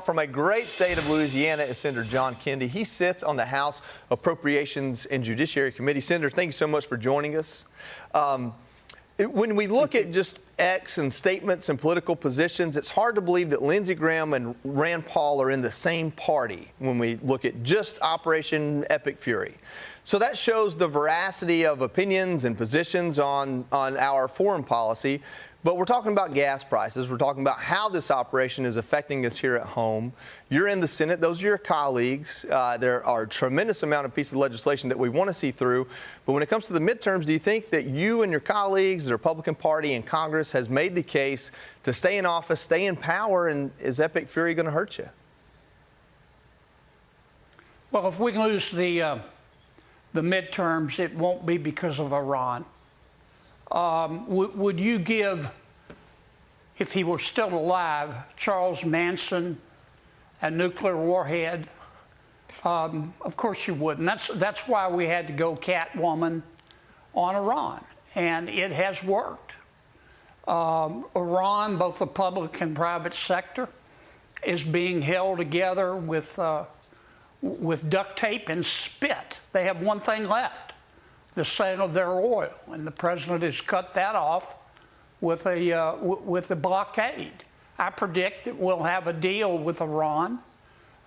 From a great state of Louisiana is Senator John Kennedy. He sits on the House Appropriations and Judiciary Committee. Senator, thank you so much for joining us. When we look at just X and statements and political positions, it's hard to believe that Lindsey Graham and Rand Paul are in the same party when we look at just Operation Epic Fury. So that shows the veracity of opinions and positions on our foreign policy. But we're talking about gas prices. We're talking about how this operation is affecting us here at home. You're in the Senate. Those are your colleagues. There are a tremendous amount of pieces of legislation that we want to see through. But when it comes to the midterms, do you think that you and your colleagues, the Republican Party and Congress, has made the case to stay in office, stay in power, and is Epic Fury going to hurt you? Well, if we lose the midterms, it won't be because of Iran. Would you give, if he were still alive, Charles Manson a nuclear warhead? Of course you wouldn't. That's why we had to go Catwoman on Iran, and it has worked. Iran, both the public and private sector, is being held together with duct tape and spit. They have one thing left: the sale of their oil, and the president has cut that off with a blockade. I predict that we'll have a deal with Iran,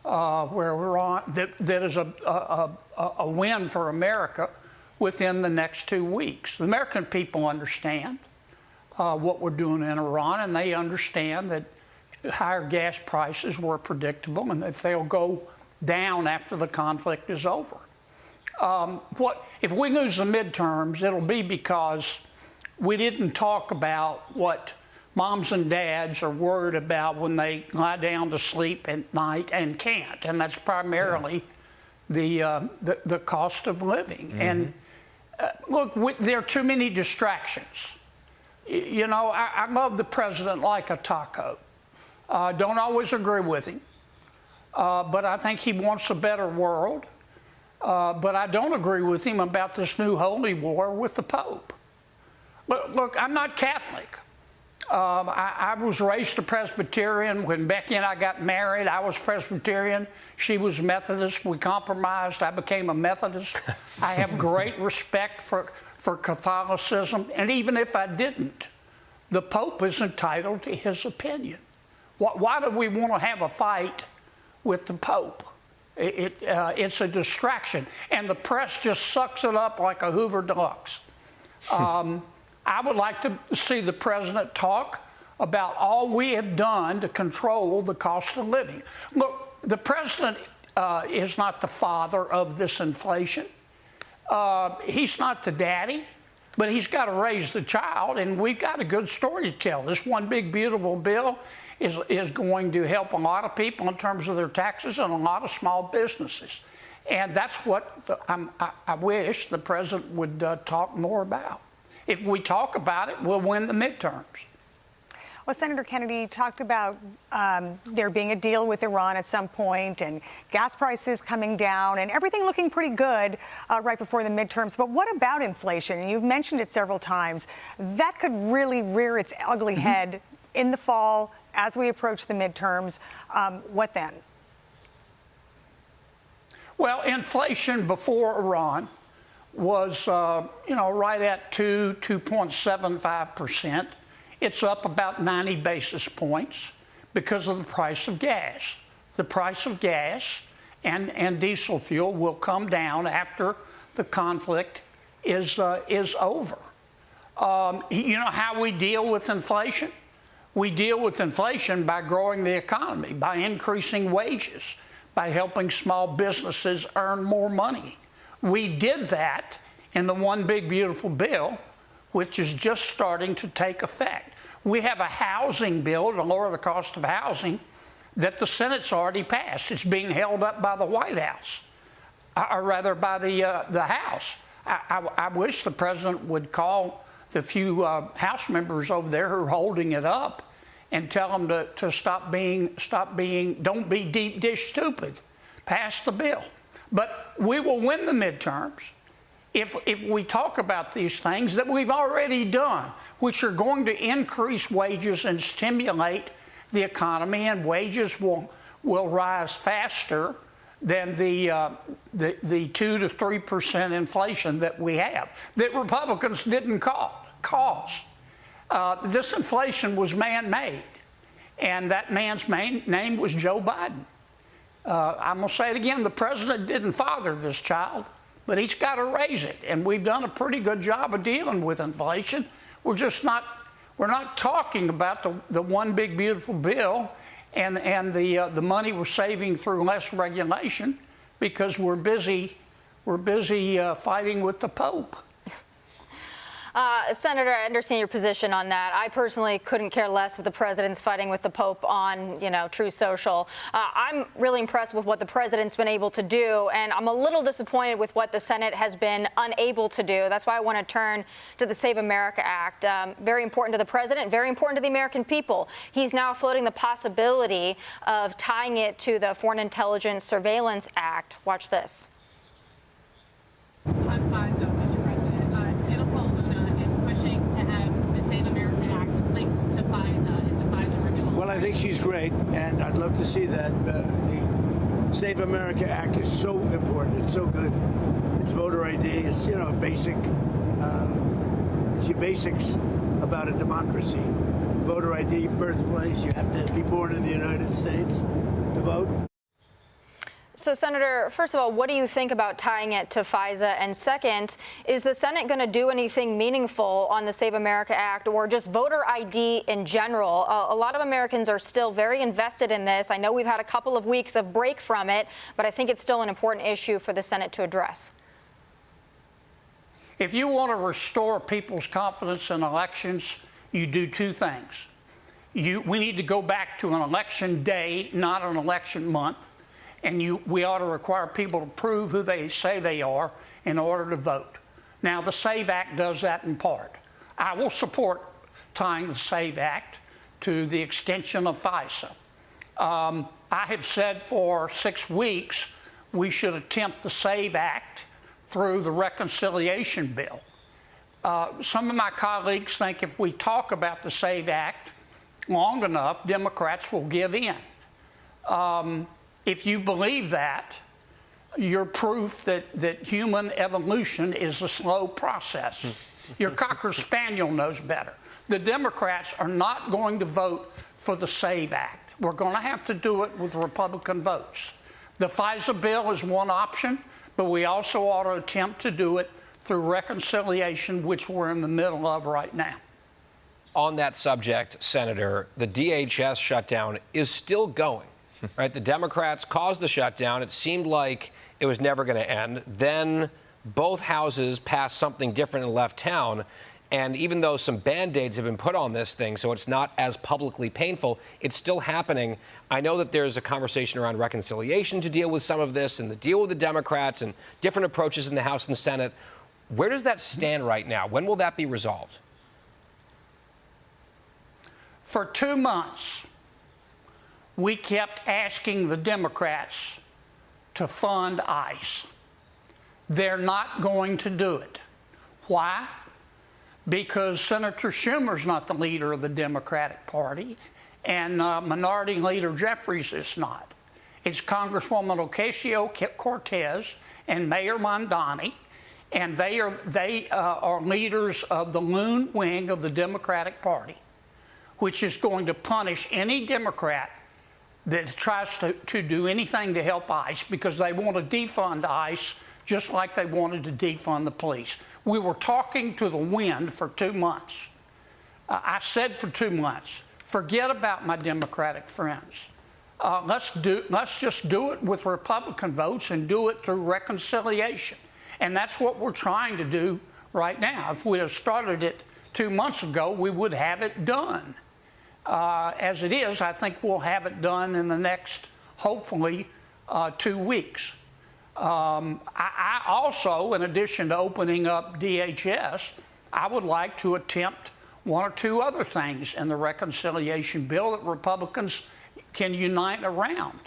where Iran that is a win for America within the next 2 weeks. The American people understand what we're doing in Iran, and they understand that higher gas prices were predictable, and that they'll go down after the conflict is over. If we lose the midterms, it'll be because we didn't talk about what moms and dads are worried about when they lie down to sleep at night and can't, and that's primarily the cost of living. Mm-hmm. And look, there are too many distractions. You know, I love the president like a taco. Don't always agree with him, but I think he wants a better world. But I don't agree with him about this new holy war with the Pope. Look, I'm not Catholic. I was raised a Presbyterian. When Becky and I got married, I was Presbyterian. She was Methodist. We compromised. I became a Methodist. I have great respect for Catholicism. And even if I didn't, the Pope is entitled to his opinion. Why do we want to have a fight with the Pope? It's a distraction, and the press just sucks it up like a Hoover Deluxe. I would like to see the president talk about all we have done to control the cost of living. Look, the president is not the father of this inflation. He's not the daddy, but he's got to raise the child, and we've got a good story to tell. This one big, beautiful bill is going to help a lot of people in terms of their taxes and a lot of small businesses. And that's what I wish the president would talk more about. If we talk about it, we'll win the midterms. Well, Senator Kennedy talked about there being a deal with Iran at some point and gas prices coming down and everything looking pretty good right before the midterms. But what about inflation? You've mentioned it several times. That could really rear its ugly head in the fall as we approach the midterms. What then? Well, inflation before Iran was, right at 2.75%. It's up about 90 basis points because of the price of gas. The price of gas and diesel fuel will come down after the conflict is over. You know how we deal with inflation? We deal with inflation by growing the economy, by increasing wages, by helping small businesses earn more money. We did that in the one big beautiful bill, which is just starting to take effect. We have a housing bill to lower the cost of housing that the Senate's already passed. It's being held up by the White House, or rather by the House. I wish the president would call the few House members over there who are holding it up and tell them to stop being, don't be deep dish stupid. Pass the bill. But we will win the midterms if we talk about these things that we've already done, which are going to increase wages and stimulate the economy, and wages will will rise faster than the 2 to 3% inflation that we have, that Republicans didn't cause. This inflation was man-made, and that man's name was Joe Biden. I'm going to say it again, the president didn't father this child, but he's got to raise it, and we've done a pretty good job of dealing with inflation. We're not talking about the one big beautiful bill and the money we're saving through less regulation, because we're busy fighting with the Pope. Senator, I understand your position on that. I personally couldn't care less if the president's fighting with the Pope on, True Social. I'm really impressed with what the president's been able to do, and I'm a little disappointed with what the Senate has been unable to do. That's why I want to turn to the Save America Act. Very important to the president, very important to the American people. He's now floating the possibility of tying it to the Foreign Intelligence Surveillance Act. Watch this. On FISA, Mr. President, is pushing to have the Save America Act linked to FISA and the FISA renewal. Well, I think she's great, and I'd love to see that. The Save America Act is so important. It's so good. It's voter ID. It's, basic. It's your basics about a democracy. Voter ID, birthplace. You have to be born in the United States to vote. So, Senator, first of all, what do you think about tying it to FISA? And second, is the Senate going to do anything meaningful on the Save America Act or just voter ID in general? A lot of Americans are still very invested in this. I know we've had a couple of weeks of break from it, but I think it's still an important issue for the Senate to address. If you want to restore people's confidence in elections, you do two things. We need to go back to an election day, not an election month. And we ought to require people to prove who they say they are in order to vote. Now, the SAVE Act does that in part. I will support tying the SAVE Act to the extension of FISA. I have said for 6 weeks we should attempt the SAVE Act through the reconciliation bill. Some of my colleagues think if we talk about the SAVE Act long enough, Democrats will give in. If you believe that, you're proof that human evolution is a slow process. Your Cocker Spaniel knows better. The Democrats are not going to vote for the SAVE Act. We're going to have to do it with Republican votes. The FISA bill is one option, but we also ought to attempt to do it through reconciliation, which we're in the middle of right now. On that subject, Senator, the DHS shutdown is still going. Right, the Democrats caused the shutdown. It seemed like it was never going to end. Then both houses passed something different and left town. And even though some Band-Aids have been put on this thing, so it's not as publicly painful, it's still happening. I know that there's a conversation around reconciliation to deal with some of this and the deal with the Democrats and different approaches in the House and Senate. Where does that stand right now? When will that be resolved? For 2 months, we kept asking the Democrats to fund ICE. They're not going to do it. Why? Because Senator Schumer's not the leader of the Democratic Party, and Minority Leader Jeffries is not. It's Congresswoman Ocasio-Cortez and Mayor Mondani, and they are leaders of the loon wing of the Democratic Party, which is going to punish any Democrat that tries to do anything to help ICE, because they want to defund ICE just like they wanted to defund the police. We were talking to the wind for 2 months. I said for 2 months, forget about my Democratic friends. Let's just do it with Republican votes and do it through reconciliation. And that's what we're trying to do right now. If we had started it 2 months ago, we would have it done. As it is, I think we'll have it done in the next, hopefully, 2 weeks. I also, in addition to opening up DHS, I would like to attempt 1 or 2 other things in the reconciliation bill that Republicans can unite around.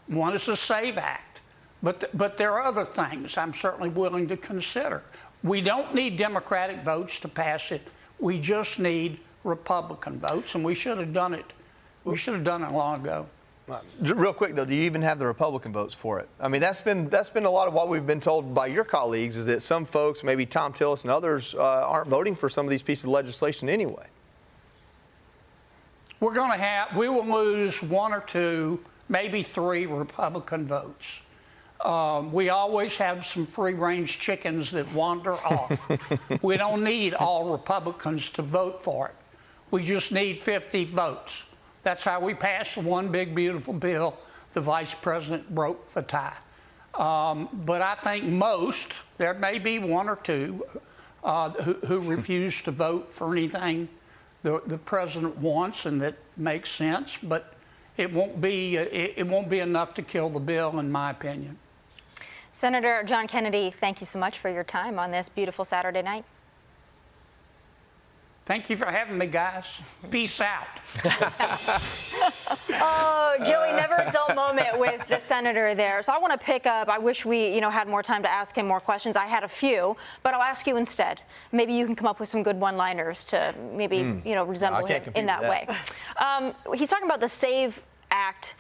One is the SAVE Act, but there are other things I'm certainly willing to consider. We don't need Democratic votes to pass it. We just need Republican votes, and we should have done it. We should have done it long ago. Real quick though, do you even have the Republican votes for it? I mean, that's been a lot of what we've been told by your colleagues, is that some folks, maybe Tom Tillis and others, aren't voting for some of these pieces of legislation anyway. We will lose 1 or 2, maybe 3 Republican votes. We always have some free-range chickens that wander off. We don't need all Republicans to vote for it. We just need 50 votes. That's how we passed the one big, beautiful bill. The vice president broke the tie. But I think there may be 1 or 2 who refuse to vote for anything the president wants and that makes sense, but it won't be enough to kill the bill, in my opinion. Senator John Kennedy, thank you so much for your time on this beautiful Saturday night. Thank you for having me, guys. Peace out. Oh, Joey, never a dull moment with the senator there. So I want to pick up. I wish we, had more time to ask him more questions. I had a few, but I'll ask you instead. Maybe you can come up with some good one-liners to maybe, resemble him in that way. He's talking about the SAVE Act.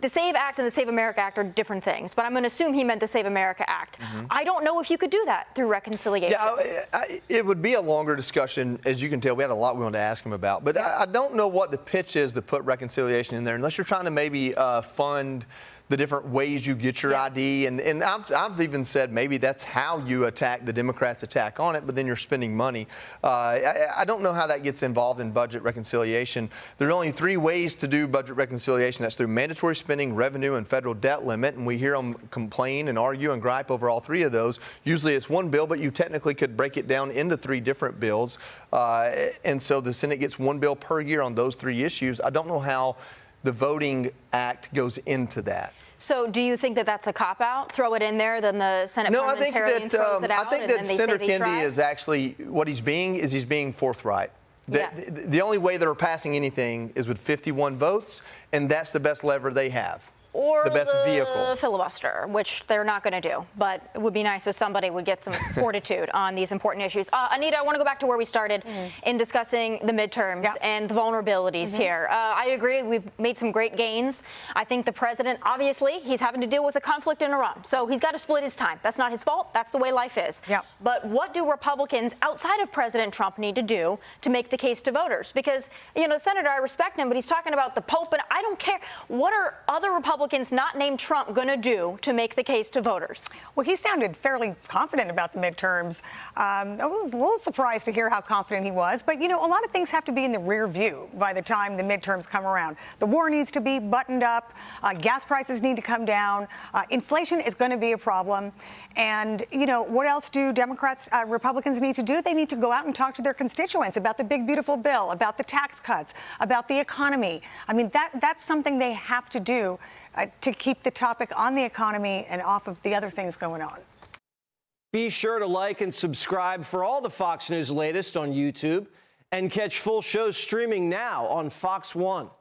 The SAVE Act and the Save America Act are different things, but I'm going to assume he meant the Save America Act. I don't know if you could do that through reconciliation. Yeah, it would be a longer discussion. As you can tell, we had a lot we wanted to ask him about, but I don't know what the pitch is to put reconciliation in there, unless you're trying to maybe fund the different ways you get your ID. And I've even said maybe that's how you attack the Democrats' attack on it, but then you're spending money. I don't know how that gets involved in budget reconciliation. There are only 3 ways to do budget reconciliation. That's through mandatory spending, revenue, and federal debt limit. And we hear them complain and argue and gripe over all 3 of those. Usually it's one bill, but you technically could break it down into 3 different bills. And so the Senate gets 1 bill per year on those 3 issues. I don't know how the Voting Act goes into that. So do you think that that's a cop-out? Throw it in there, then the Senate parliamentarian throws it out, I think that Senator Kennedy is actually, what he's being forthright. The only way they're passing anything is with 51 votes, and that's the best lever they have. Or the best vehicle. Filibuster, which they're not going to do. But it would be nice if somebody would get some fortitude on these important issues. Anita, I want to go back to where we started in discussing the midterms and the vulnerabilities here. I agree. We've made some great gains. I think the president, obviously, he's having to deal with a conflict in Iran. So he's got to split his time. That's not his fault. That's the way life is. But what do Republicans outside of President Trump need to do to make the case to voters? Because, the senator, I respect him, but he's talking about the Pope, and I don't care. What are other Republicans not named Trump going to do to make the case to voters? Well, he sounded fairly confident about the midterms. I was a little surprised to hear how confident he was. But, a lot of things have to be in the rear view by the time the midterms come around. The war needs to be buttoned up. Gas prices need to come down. Inflation is going to be a problem. And, what else do Republicans need to do? They need to go out and talk to their constituents about the big, beautiful bill, about the tax cuts, about the economy. I mean, that's something they have to do to keep the topic on the economy and off of the other things going on. Be sure to like and subscribe for all the Fox News latest on YouTube, and catch full shows streaming now on Fox One.